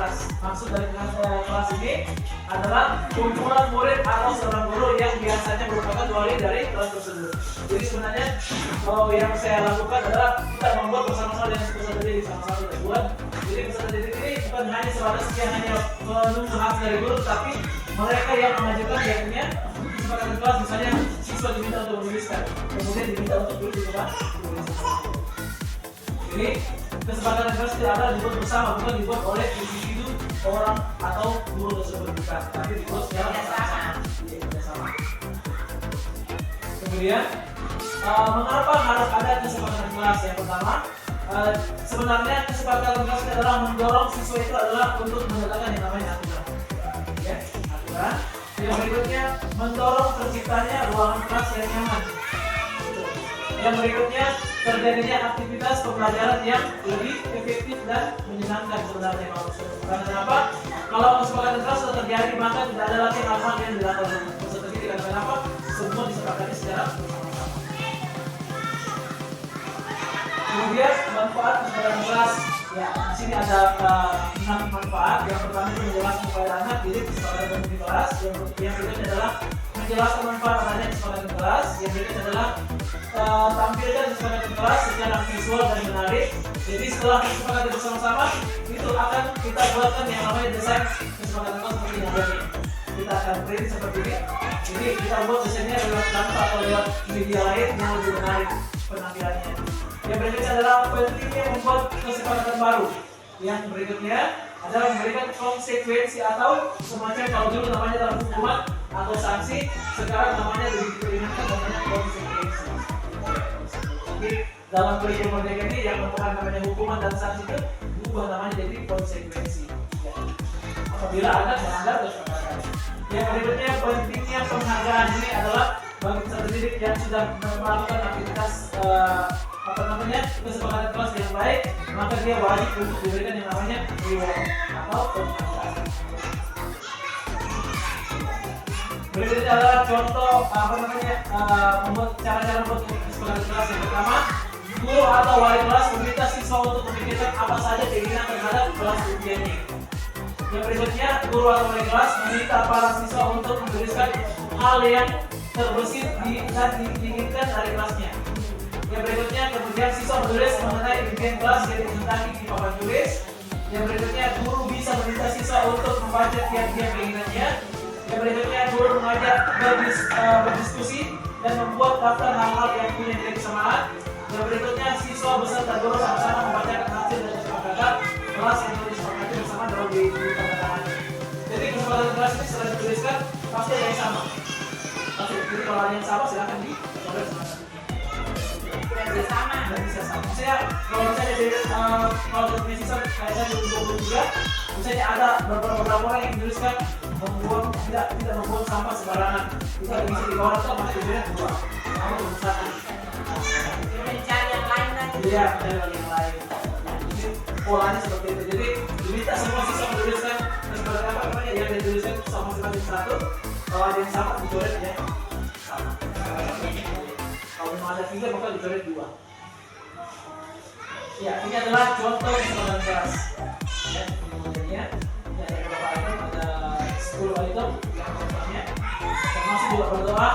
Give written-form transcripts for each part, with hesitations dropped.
kelas. Maksud dari kelas ini adalah kumpulan murid atau seorang guru yang biasanya merupakan wali dari kelas tersebut. Jadi sebenarnya yang saya lakukan adalah kita membuat bersama-sama dengan peserta didik sama-sama kita buat. Jadi peserta didik ini bukan hanya sebatas yang hanya menunggu hasil dari guru, tapi mereka yang mengajukan biasanya kesepakatan kelas, misalnya siswa diminta untuk menuliskan, kemudian diminta untuk guru juga menuliskan. Jadi kesepakatan kelas tidak ada dibuat bersama, bukan dibuat oleh individu orang atau guru tersebut, bukan, tapi dibuat secara bersama. Kemudian mengapa harus ada kesepakatan kelas? Yang pertama, sebenarnya kesepakatan kelas adalah mendorong siswa itu adalah untuk menegakkan yang namanya aturan. Ya, aturan. Yang berikutnya, mendorong terciptanya ruangan kelas yang nyaman. Yang berikutnya, terjadinya aktivitas pembelajaran yang lebih efektif dan menyenangkan sebenarnya. Karena kenapa? Kalau kesepakatan kelas sudah terjadi, maka tidak ada lagi hal-hal yang dilakukan peserta didik. Karena kenapa? Semua disepakati secara bersama-sama. Kemudian manfaat kesepakatan kelas. Ya, di sini ada 6 manfaat. Yang pertama itu menjelaskan kepada anak jadi kesepakatan di kelas. Yang berikutnya adalah menjelaskan manfaat adanya kesepakatan kelas. Yang berikutnya adalah tampilkan kesepakatan kelas secara visual dan menarik. Jadi setelah kesepakatan bersama-sama itu akan kita buatkan yang namanya desain kesepakatan kelas seperti yang ada. Kita akan print seperti ini. Jadi kita buat desainnya lewat Canva atau lewat media lain yang lebih menarik penampilannya. Yang berikutnya adalah pentingnya membuat kesepakatan baru. Yang berikutnya adalah memberikan konsekuensi atau semacam, kalau dulu namanya dalam hukuman atau sanksi, sekarang namanya lebih diperingatkan namanya konsekuensi. Jadi dalam kurikulum merdeka ini yang merupakan namanya hukuman dan sanksi itu berubah namanya jadi konsekuensi. Ya. Apabila anak melanggar kesepakatan. Yang berikutnya pentingnya penghargaan. Ini adalah bagi peserta didik yang sudah melakukan aktivitas kesepakatan kelas yang baik, maka dia wajib untuk diberikan yang namanya reward atau penghargaan. Berikutnya adalah contoh membuat cara-cara membuat kesepakatan kelas. Yang pertama, guru atau wali kelas meminta siswa untuk memikirkan apa saja keinginan terhadap kelas ujiannya. Yang berikutnya, guru atau wali kelas meminta para siswa untuk menuliskan hal yang terbesit dan diinginkan dari kelasnya. Yang berikutnya, kemudian siswa menulis mengenai impian kelas yang dikehendaki di papan tulis. Yang berikutnya, guru bisa meminta siswa untuk membaca tiap-tiap keinginannya. Yang berikutnya, guru mengajak berdiskusi dan membuat daftar hal-hal yang punya nilai kesamaan. Yang berikutnya, siswa beserta guru sama-sama membacakan hasil dari kesepakatan kelas yang telah disepakati bersama dalam tanda tangan. Jadi kesepakatan kelas ini setelah dituliskan pasti ada yang sama. Jadi kalau ada yang sama silahkan dicoret sama-sama. Bisa sama. Bisa sama. Misalnya kalau misalnya kalau dari siswa kayak saya 2023, misalnya ada beberapa orang yang menuliskan tidak membuang sampah sembarangan. Itu ada bisa di bawah atau masih dilihat dua. Kamu berusaha. Mencari yang lain lagi. Iya, mencari yang lain. Jadi polanya seperti itu. Jadi diminta semua siswa menuliskan seperti apa namanya yang dituliskan sama masing-masing satu. Kalau ada yang sama dicoret ya. Sama. Kalau memang ada 3 maka dicoret 2. Ya, ini adalah contoh kesepakatan kelas. Ya, kemudiannya ada beberapa item, ada 10 item yang contohnya. Termasuk juga berdoa.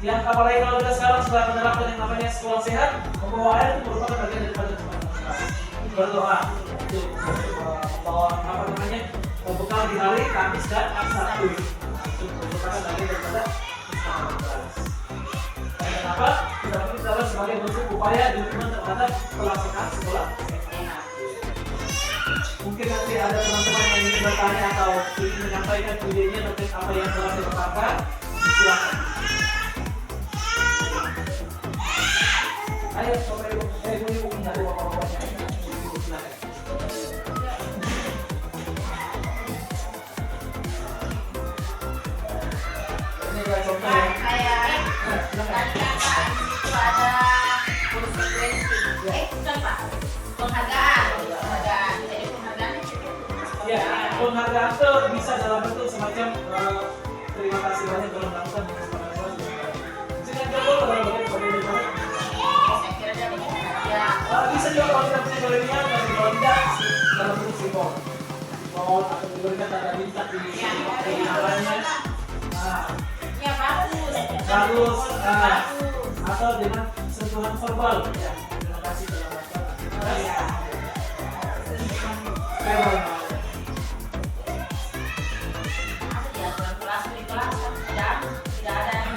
Yang apalagi kalau kita sekarang sudah menerapkan yang namanya sekolah sehat, membawa air itu merupakan bagian daripada kesepakatan kelas. Berdoa itu membawa bekal di hari Kamis dan Sabtu. Itu merupakan bagian daripada kesepakatan kelas. Kenapa? Kita berdoa sebagai bentuk upaya dukungan terhadap pelaksanaan sekolah. Mungkin nanti ada teman-teman yang ingin bertanya atau ingin menyampaikan idenya terkait apa yang telah saya katakan, silakan. Ayo, Bapak Ibu, Ibu dari bapak-bapaknya. Ibu silakan. Ini adalah contoh ya. Penghargaan itu bisa dalam bentuk semacam terima kasih banyak telah melakukan kesepakatan kelas. Misalnya coba kalau bagian bisa juga kalau kita punya kelebihan, tapi kalau tidak dalam bentuk simbol. nol atau diberikan tanda bintang di awalnya. Nah, Ya bagus. bagus. Nah, Bagus. atau dengan sentuhan verbal. Ya, terima kasih dalam bahasa Oh ya. verbal. Ya kelas di kelas kan tidak ada yang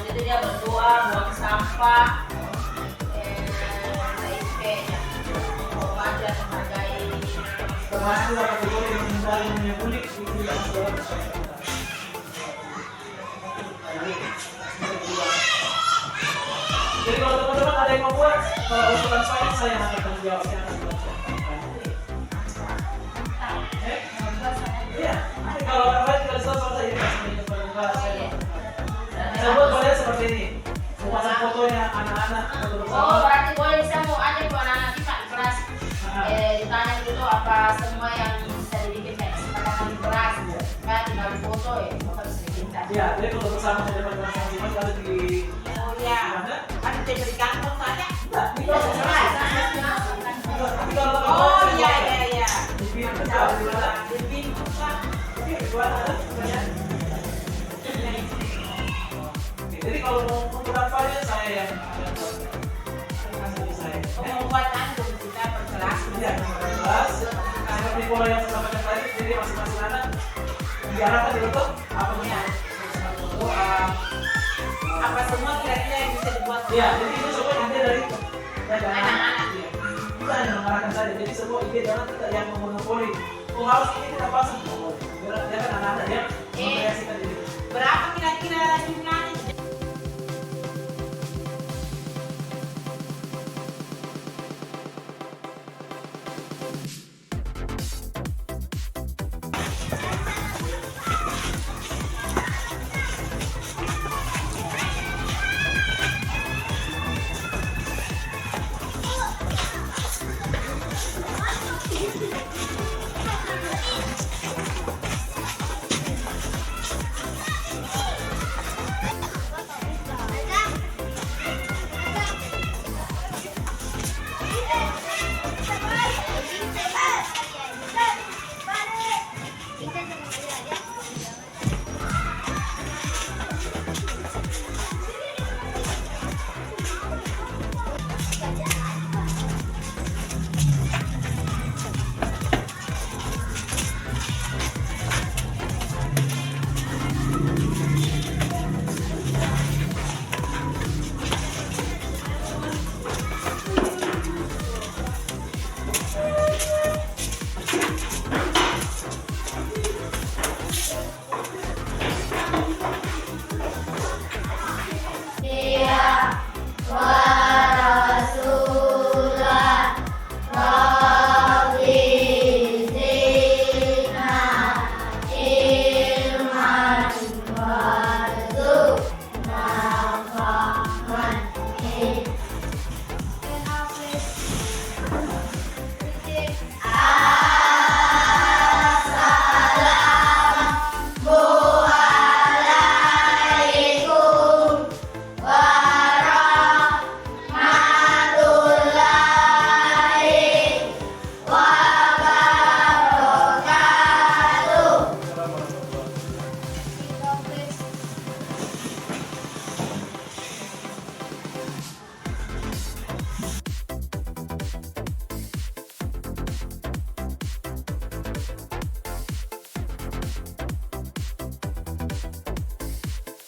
jadi dia berdoa buang sampah. IP-nya. Oh, belajar menghargai. Termasuk kategori yang menghindari menyembunyi itu yang dalam masyarakat. Jadi kalau teman-teman ada yang mau buat, kalau usulan saya yang akan tanggung jawab, saya akan bacakan. Iya, nanti kalau orang lain tidak bisa soal saya ini saya buat model seperti ini. Saya pasang fotonya anak-anak atau Oh, bersama. berarti boleh bisa mau ada buat anak kita di kelas. Ditanya dulu apa semua yang bisa dibikin kayak kesepakatan di kelas. Kan tinggal foto ya, foto bisa dibikin. Iya, jadi kalau bersama saya dapat masing-masing kalau di Oh iya, mana? kan bisa beri kantong soalnya. Nah, di kelas tapi kalau Oh iya iya iya. di pintu di mana? Di pintu kan. Di mana? Jadi kalau mau menggunakan file saya yang akan kasih saya. Membuat anu kita per kelas. Iya, kelas. Seperti pola yang saya sampaikan tadi, jadi masing-masing anak diarahkan dibentuk apa namanya? Apa semua kira-kira yang bisa dibuat? Iya, jadi itu semua ide dari Anak-anak. Iya. Bukan yang mengarahkan saja, jadi semua ide jangan tidak yang memonopoli. Oh harus ini kita pasang. Dia kan anak-anak yang mengkreasikan diri. Berapa kira-kira jumlahnya?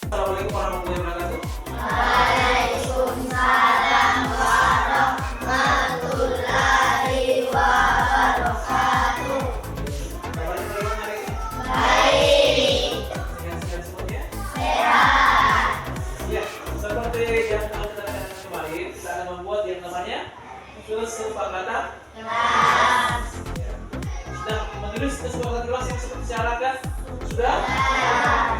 Assalamualaikum warahmatullahi wabarakatuh. Waalaikumsalam warahmatullahi wabarakatuh. Kabarnya bagaimana hari ini? Baik, Sehat-sehat semuanya? sehat. Ya, seperti yang telah kita katakan kemarin, kita akan membuat yang namanya kesepakatan Kelas. Sudah menulis kesepakatan kelas yang seperti saya arahkan? Sudah?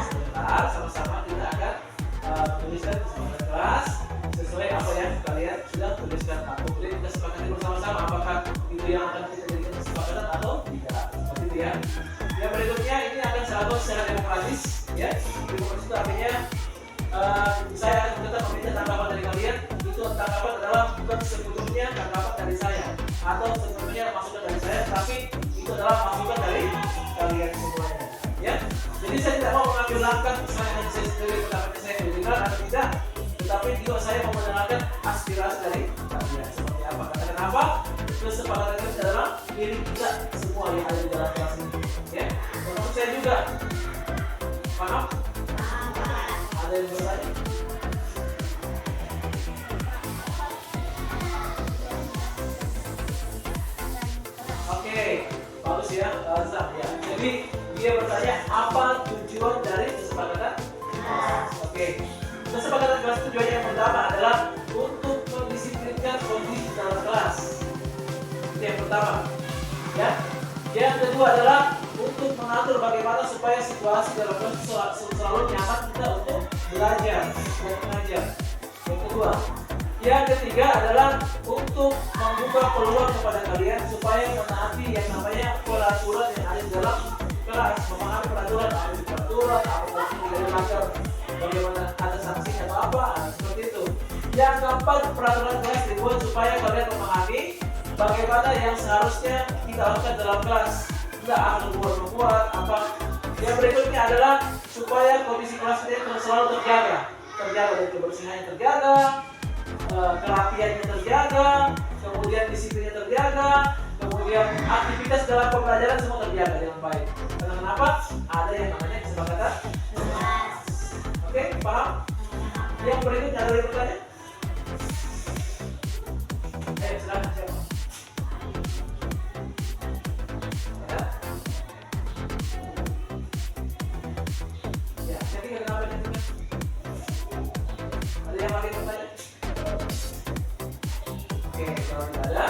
Sebentar, sama-sama kita akan menuliskan kesepakatan kelas sesuai apa yang kalian sudah tuliskan. Kemudian kita sepakati bersama-sama apakah itu yang akan kita jadikan kesepakatan atau tidak. Seperti itu ya. Yang berikutnya ini akan saya atur secara demokratis, ya. Demokratis itu artinya saya akan tetap meminta tanggapan dari kalian. Itu tanggapan adalah bukan sebetulnya tanggapan dari saya atau sebetulnya masukan dari saya, tapi itu adalah masukan dari mengambil langkah misalnya saya sendiri pendapatnya saya didengar atau tidak, tetapi juga saya mau mendengarkan aspirasi dari kalian seperti apa. Katakan apa? Kesepakatan kita adalah diri kita semua yang ada di dalam kelas ini. Ya, untuk saya juga. Paham? Ada yang bertanya? Oke, bagus ya, Azam ya. Jadi dia bertanya apa tujuan dari kesepakatan? Oke, kesepakatan kelas tujuannya yang pertama adalah untuk mendisiplinkan kondisi dalam kelas. Itu yang pertama, ya. Yang kedua adalah untuk mengatur bagaimana supaya situasi dalam kelas selalu nyaman kita untuk belajar dan mengajar. Yang kedua. Yang ketiga adalah untuk membuka peluang kepada kalian supaya menaati yang namanya peraturan yang ada di dalam kelas, memahami peraturan, apa yang dilanggar, bagaimana ada sanksinya atau apa, seperti itu. Yang keempat, peraturan kelas dibuat supaya kalian memahami bagaimana yang seharusnya kita lakukan dalam kelas, tidak akan membuat apa. Yang berikutnya adalah supaya kondisi kelas ini selalu terjaga dari kebersihannya terjaga, kerapiannya terjaga, kemudian disiplinnya terjaga, kemudian aktivitas dalam pembelajaran semua terjaga dengan baik. Karena kenapa? Ada yang namanya kesepakatan. Oke, paham? Yang berikutnya ada yang bertanya? Silakan siapa? Ya, jadi kenapa ini? Ada yang lagi bertanya? Oke, kalau tidak ada,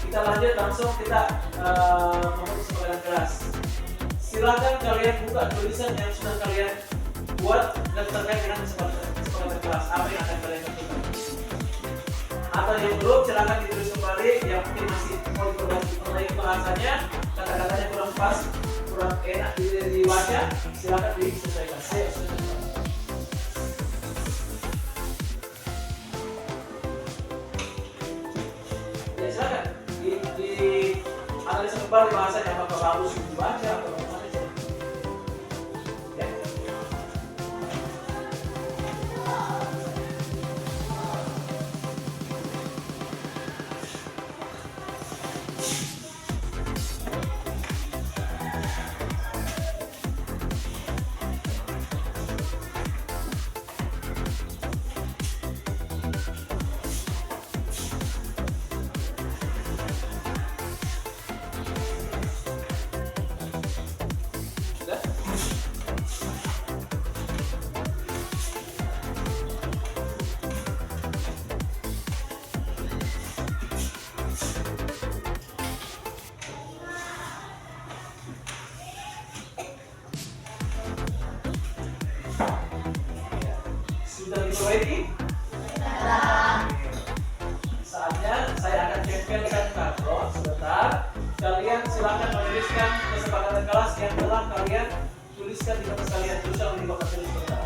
kita lanjut langsung kita ngomong kesepakatan kelas. Silakan kalian buka tulisan yang sudah kalian buat dan terkait dengan kesepakatan kelas. Apa yang akan kalian lakukan? Atau yang belum, silakan ditulis kembali. Yang mungkin masih mau diperbaiki bahasanya, kata-katanya kurang pas, kurang enak dibaca, silakan disesuaikan. Ayo, sesuaikan. Silakan di analisa kembali bahasanya, apakah bagus dibaca atau bagaimana saja. Ya. Sudah diperbaiki? Saatnya saya akan tempelkan karton sebentar. Kalian silakan menuliskan kesepakatan kelas yang telah kalian tuliskan di kertas kalian. Tuliskan di bawah tulis sebentar.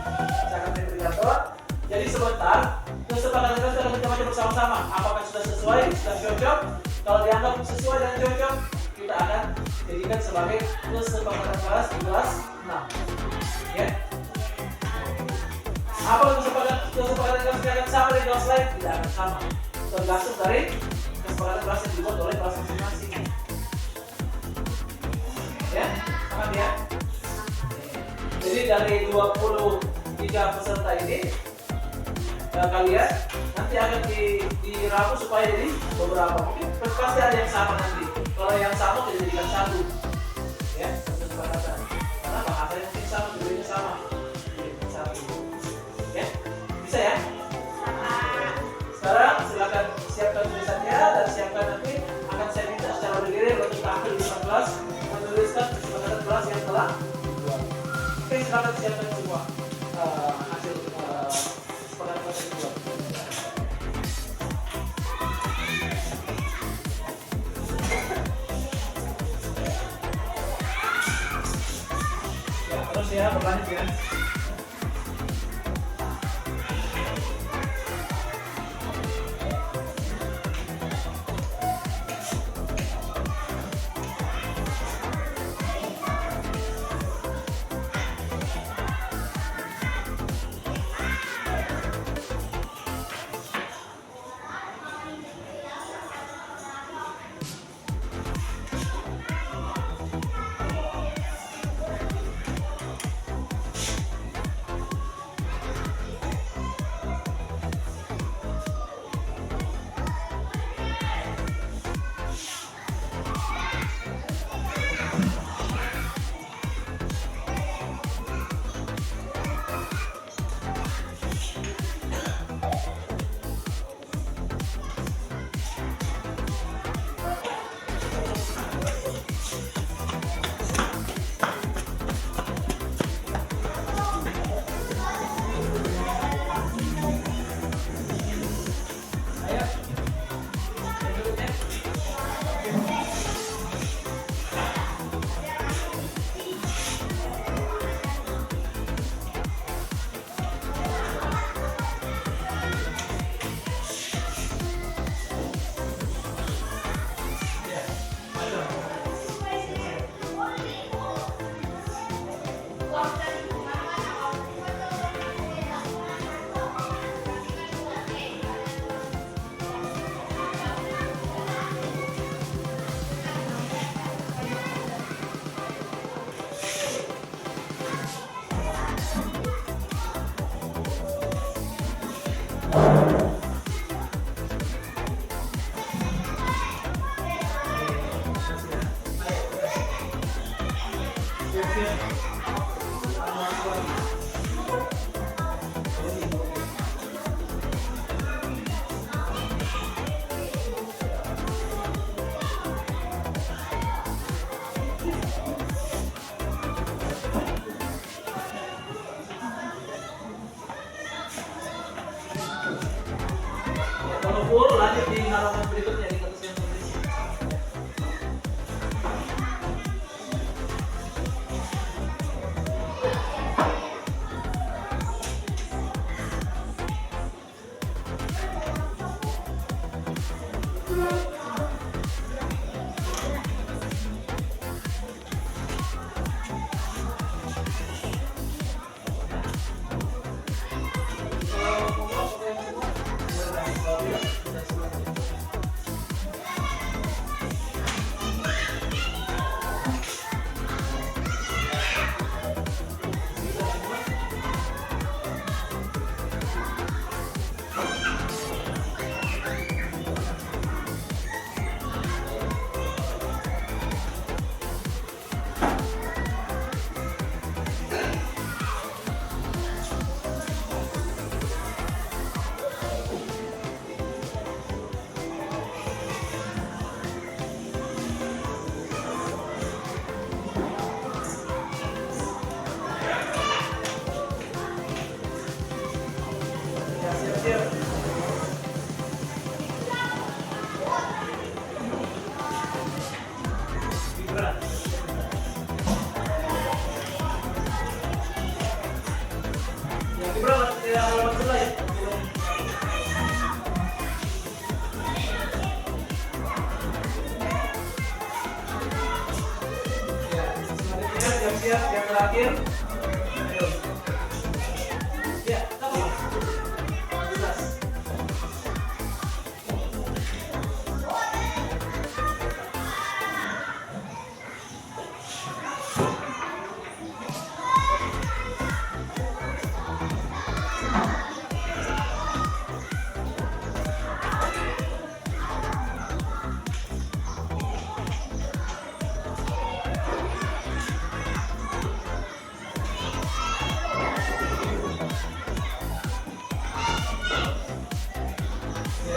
Saya akan tempel di karton. Jadi sebentar, kesepakatan kelas kita akan baca bersama-sama. Apakah sudah sesuai, sudah cocok? Kalau dianggap sesuai dan cocok, kita akan jadikan sebagai kesepakatan kelas di kelas 6. Ya. Apa kesepakatan kelas yang akan sama dengan kelas lain? Tidak akan sama, tergantung dari kesepakatan kelas yang dibuat oleh kelas masing-masing. Ya, paham ya? Jadi dari 23 peserta ini, kalian nanti akan diramu supaya jadi beberapa. Mungkin pasti ada yang sama nanti. Kalau yang sama kita jadikan satu. Ya, satu kesepakatan. Karena bahasanya mungkin sama, tujuannya sama. Satu. Ya, bisa ya? Sekarang silakan siapkan tulisannya dan siapkan nanti akan saya minta secara bergilir untuk akhir di kelas menuliskan kesepakatan kelas yang telah dibuat. Oke, silakan siapkan semua hasil kesepakatan kelas yang dibuat. Ya, terus ya, berlanjut ya. Kalau full lanjut di halaman berikutnya di atas yang tulis. Ya, siap-siap. Gibran. Ya, Gibran, halaman sebelah ya. Ya, selanjutnya siap-siap yang terakhir. Ayo. Ya, apa? 11.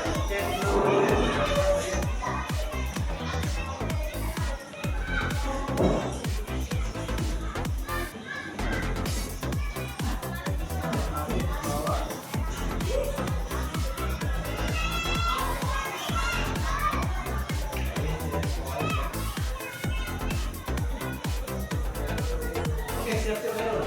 Ya, cek dulu. Oke, siap-siap ayo.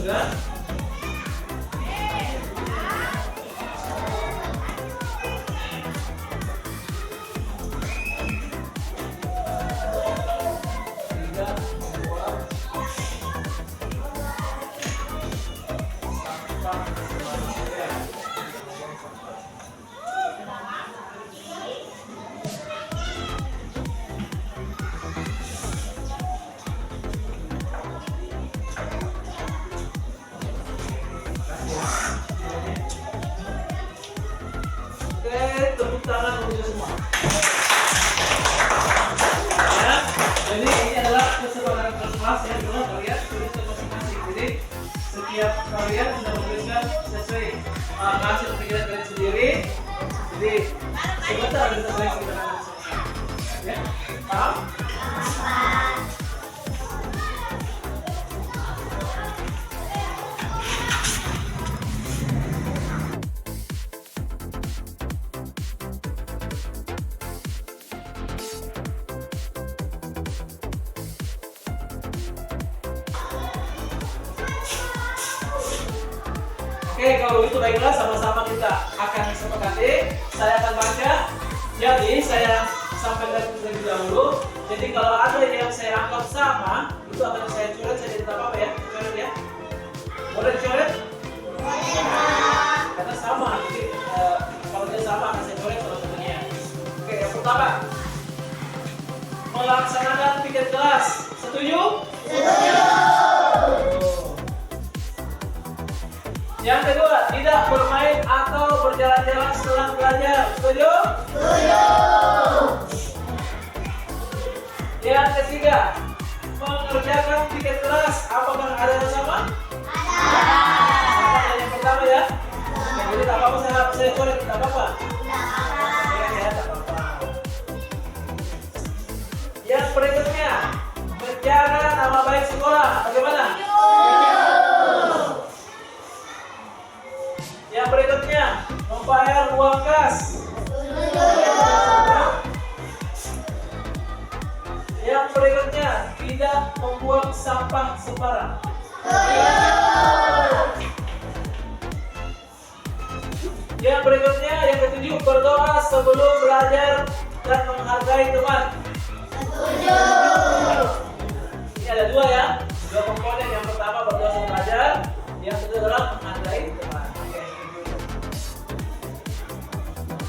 Sudah? Tiga, dua, Oke, tepuk tangan untuk semua. Ya, jadi ini adalah kesepakatan kelas ya, teman kalian tuliskan masing-masing. Jadi setiap kalian sudah menuliskan sesuai hasil pikiran kalian sendiri. Jadi sebentar kita seleksi dengan ya, paham? Oke, kalau begitu baiklah, sama-sama kita akan sepakati. Saya akan baca. Jadi saya sampaikan terlebih dahulu. Jadi kalau ada yang saya anggap sama, itu akan saya coret. Saya tidak apa-apa ya, coret ya. Boleh coret? Karena sama. Jadi kalau dia sama akan saya coret salah satunya. Oke, yang pertama, melaksanakan piket kelas. Setuju? Setuju. Yang kedua, tidak bermain atau berjalan-jalan setelah belajar. Setuju? Setuju. Yang ketiga, mengerjakan piket kelas. Apakah ada yang sama? Ada. Sama dengan yang pertama ya. Oke, jadi tak apa-apa saya coret, tak apa-apa. Ya, tak apa-apa. Yang berikutnya, menjaga nama baik sekolah. Bagaimana? Yang berikutnya, membayar uang kas. Yang berikutnya, tidak membuang sampah sembarang. Yang berikutnya, yang ketujuh, berdoa sebelum belajar dan menghargai teman. Ini ada dua ya, dua komponen. Yang pertama berdoa sebelum belajar, yang kedua adalah menghargai teman.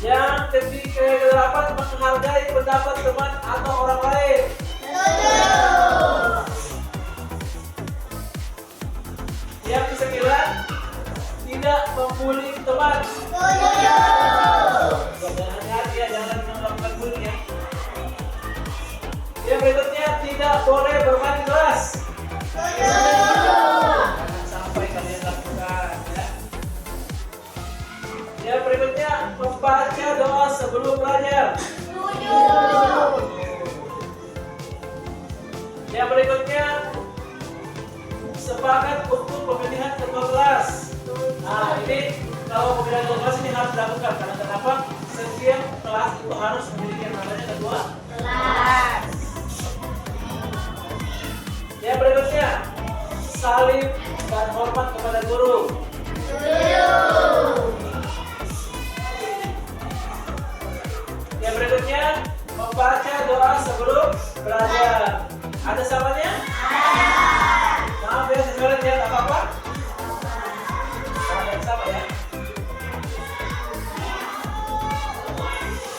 Yang ketiga, kedelapan, menghargai pendapat teman atau orang lain. Yang kesembilan, tidak membuli teman. Jangan hati ya, jangan melakukan bullying ya. Yang berikutnya, tidak boleh bermain di kelas. Jangan sampai kalian lakukan ya. Yang berikutnya, membaca doa sebelum belajar. Yang berikutnya, sepakat untuk pemilihan ketua kelas. Nah, ini kalau pemilihan ketua kelas ini harus dilakukan. Karena kenapa? Setiap kelas itu harus memiliki yang namanya ketua kelas. Yang berikutnya, saling dan hormat kepada guru. Yang berikutnya, membaca doa sebelum belajar. Ada samanya? Ada. Maaf ya, saya coret ya, tak apa-apa. Ada sama ya.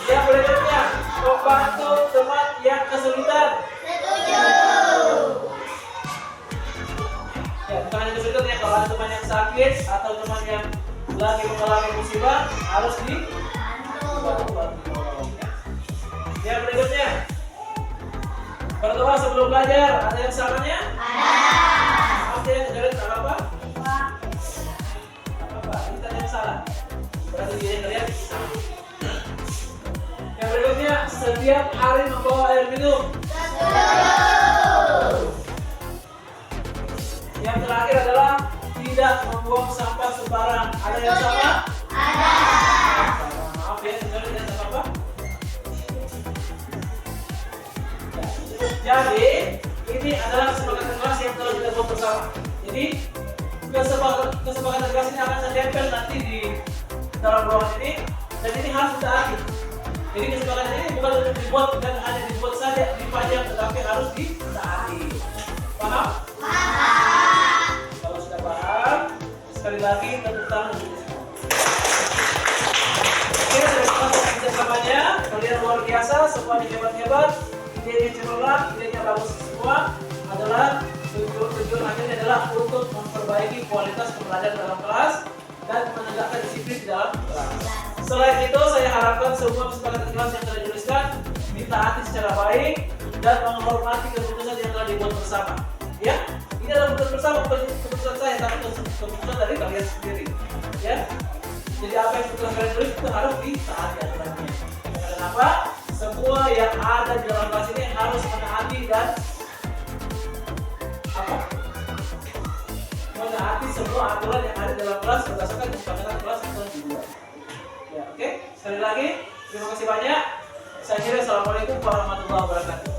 Yang berikutnya, membantu teman yang kesulitan. Ya, bukan hanya kesulitan ya, kalau ada teman yang sakit atau teman yang lagi mengalami musibah harus dibantu. Yang berikutnya, berdoa sebelum belajar. Ada yang samanya? Ada. Maaf ya, coret tak apa-apa. Tak apa-apa, kita yang salah. Berarti dia kalian sama. Yang berikutnya, setiap hari membawa air minum. Yang terakhir adalah tidak membuang sampah sembarang. Ada yang sama? Ada. Maaf ya, coret ya, tak apa-apa. Jadi, ini adalah kesepakatan kelas yang telah kita buat bersama. Jadi, kesepakatan kelas ini akan saya tempel nanti di dalam ruangan ini, dan ini harus ditaati. Jadi kesepakatan ini bukan untuk dibuat dan hanya dibuat saja, dipajang, tetapi harus ditaati. Paham? Paham. Kalau sudah paham, sekali lagi tepuk tangan untuk kita. Oke, terima kasih kerjasamanya. Kalian luar biasa, semuanya hebat-hebat. Idenya cemerlang, idenya bagus semua. Adalah tujuan akhirnya adalah untuk memperbaiki kualitas pembelajaran dalam kelas dan menegakkan disiplin di dalam kelas. Selain itu, saya harapkan semua kesepakatan kelas yang telah dituliskan ditaati secara baik dan menghormati keputusan yang telah dibuat bersama. Ya, ini adalah keputusan bersama, bukan keputusan saya, tapi keputusan dari kalian sendiri. Ya, jadi apa yang keputusan kalian tulis itu harus ditaati aturannya. Kenapa? Semua yang ada di dalam kelas ini harus menaati dan menaati semua aturan yang ada di dalam kelas berdasarkan kesepakatan kelas yang telah dibuat. Ya, oke. Sekali lagi, terima kasih banyak. Saya kira assalamualaikum warahmatullahi wabarakatuh.